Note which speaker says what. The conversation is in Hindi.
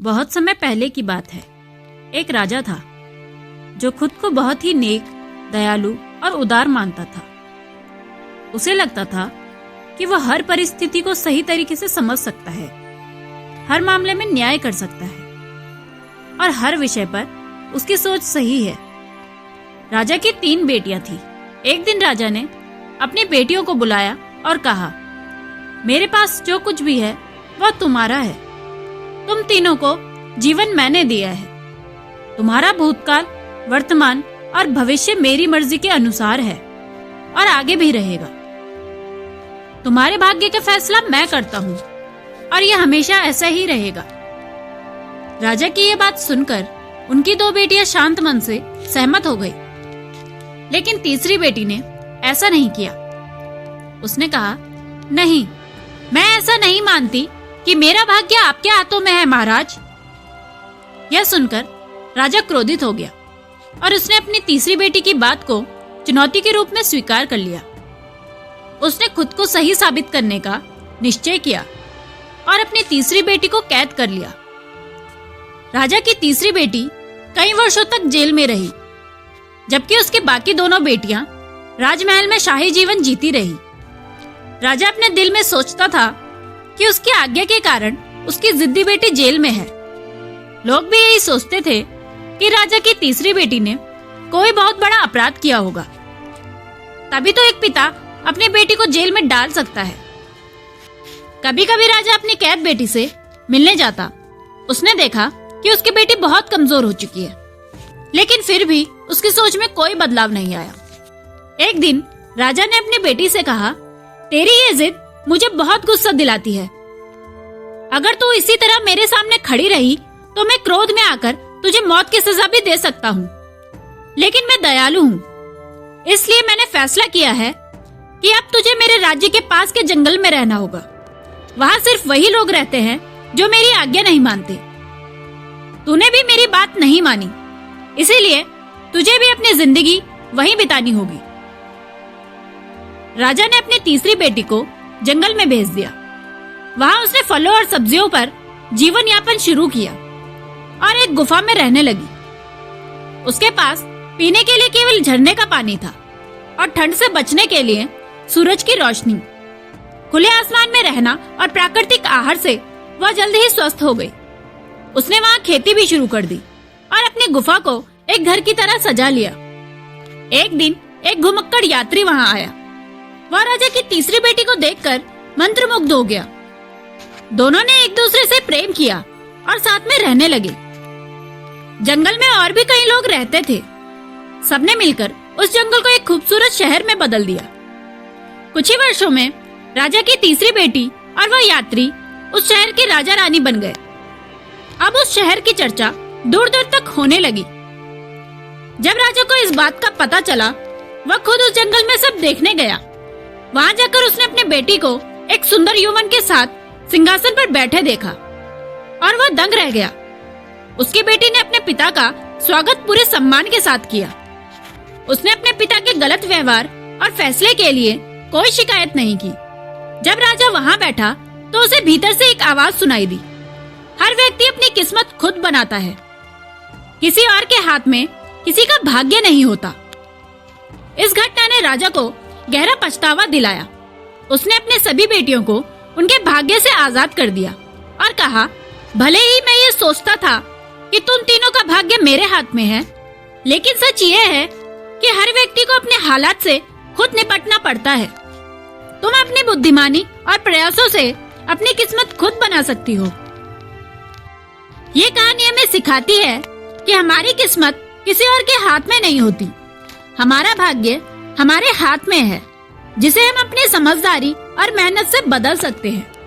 Speaker 1: बहुत समय पहले की बात है। एक राजा था जो खुद को बहुत ही नेक, दयालु और उदार मानता था। उसे लगता था कि वह हर परिस्थिति को सही तरीके से समझ सकता है, हर मामले में न्याय कर सकता है और हर विषय पर उसकी सोच सही है। राजा की 3 बेटियां थी। एक दिन राजा ने अपनी बेटियों को बुलाया और कहा, मेरे पास जो कुछ भी है वह तुम्हारा है। तुम तीनों को जीवन मैंने दिया है। तुम्हारा भूतकाल, वर्तमान और भविष्य मेरी मर्जी के अनुसार है और आगे भी रहेगा। तुम्हारे भाग्य का फैसला मैं करता हूँ और यह हमेशा ऐसा ही रहेगा। राजा की यह बात सुनकर उनकी 2 बेटियां शांत मन से सहमत हो गई, लेकिन तीसरी बेटी ने ऐसा नहीं किया। उसने कहा, नहीं, मैं ऐसा नहीं मानती कि मेरा भाग्य आपके हाथों में है महाराज। यह सुनकर राजा क्रोधित हो गया और उसने अपनी तीसरी बेटी की बात को चुनौती के रूप में स्वीकार कर लिया। उसने खुद को सही साबित करने का निश्चय किया और अपनी तीसरी बेटी को कैद कर लिया। राजा की तीसरी बेटी कई वर्षों तक जेल में रही, जबकि उसकी बाकी दोनों बेटियां राजमहल में शाही जीवन जीती रही। राजा अपने दिल में सोचता था कि उसकी आज्ञा के कारण उसकी जिद्दी बेटी जेल में है। लोग भी यही सोचते थे कि राजा की तीसरी बेटी ने कोई बहुत बड़ा अपराध किया होगा, तभी तो एक पिता अपनी बेटी को जेल में डाल सकता है। कभी कभी राजा अपनी कैद बेटी से मिलने जाता। उसने देखा कि उसकी बेटी बहुत कमजोर हो चुकी है, लेकिन फिर भी उसकी सोच में कोई बदलाव नहीं आया। एक दिन राजा ने अपनी बेटी से कहा, तेरी ये जिद मुझे बहुत गुस्सा दिलाती है। अगर तू इसी तरह मेरे सामने खड़ी रही तो मैं क्रोध में आकर तुझे मौत की सजा भी दे सकता हूँ, लेकिन मैं दयालु हूँ, इसलिए मैंने फैसला किया है कि अब तुझे मेरे राज्य के पास के जंगल में रहना होगा। वहाँ सिर्फ वही लोग रहते हैं जो मेरी आज्ञा नहीं मानते। तूने भी मेरी बात नहीं मानी, इसीलिए तुझे भी अपनी जिंदगी वहीं बितानी होगी। राजा ने अपनी तीसरी बेटी को जंगल में भेज दिया। वहाँ उसने फलों और सब्जियों पर जीवन यापन शुरू किया और एक गुफा में रहने लगी। उसके पास पीने के लिए केवल झरने का पानी था और ठंड से बचने के लिए सूरज की रोशनी। खुले आसमान में रहना और प्राकृतिक आहार से वह जल्द ही स्वस्थ हो गई। उसने वहाँ खेती भी शुरू कर दी और अपनी गुफा को एक घर की तरह सजा लिया। एक दिन एक घुमक्कड़ यात्री वहाँ आया। वह राजा की तीसरी बेटी को देखकर मंत्रमुग्ध हो गया। दोनों ने एक दूसरे से प्रेम किया और साथ में रहने लगे। जंगल में और भी कई लोग रहते थे। सबने मिलकर उस जंगल को एक खूबसूरत शहर में बदल दिया। कुछ ही वर्षों में राजा की तीसरी बेटी और वह यात्री उस शहर के राजा रानी बन गए। अब उस शहर की चर्चा दूर दूर तक होने लगी। जब राजा को इस बात का पता चला, वह खुद उस जंगल में सब देखने गया। वहाँ जाकर उसने अपनी बेटी को एक सुंदर यौवन के साथ सिंहासन पर बैठे देखा और वह दंग रह गया। उसकी बेटी ने अपने पिता का स्वागत पूरे सम्मान के साथ किया। उसने अपने पिता के गलत व्यवहार और फैसले के लिए कोई शिकायत नहीं की। जब राजा वहाँ बैठा तो उसे भीतर से एक आवाज सुनाई दी, हर व्यक्ति अपनी किस्मत खुद बनाता है, किसी और के हाथ में किसी का भाग्य नहीं होता। इस घटना ने राजा को गहरा पछतावा दिलाया। उसने अपने सभी बेटियों को उनके भाग्य से आजाद कर दिया और कहा, भले ही मैं ये सोचता था कि तुम तीनों का भाग्य मेरे हाथ में है, लेकिन सच ये है कि हर व्यक्ति को अपने हालात से खुद निपटना पड़ता है। तुम अपनी बुद्धिमानी और प्रयासों से अपनी किस्मत खुद बना सकती हो। ये कहानी हमें सिखाती है कि हमारी किस्मत किसी और के हाथ में नहीं होती। हमारा भाग्य हमारे हाथ में है, जिसे हम अपनी समझदारी और मेहनत से बदल सकते हैं।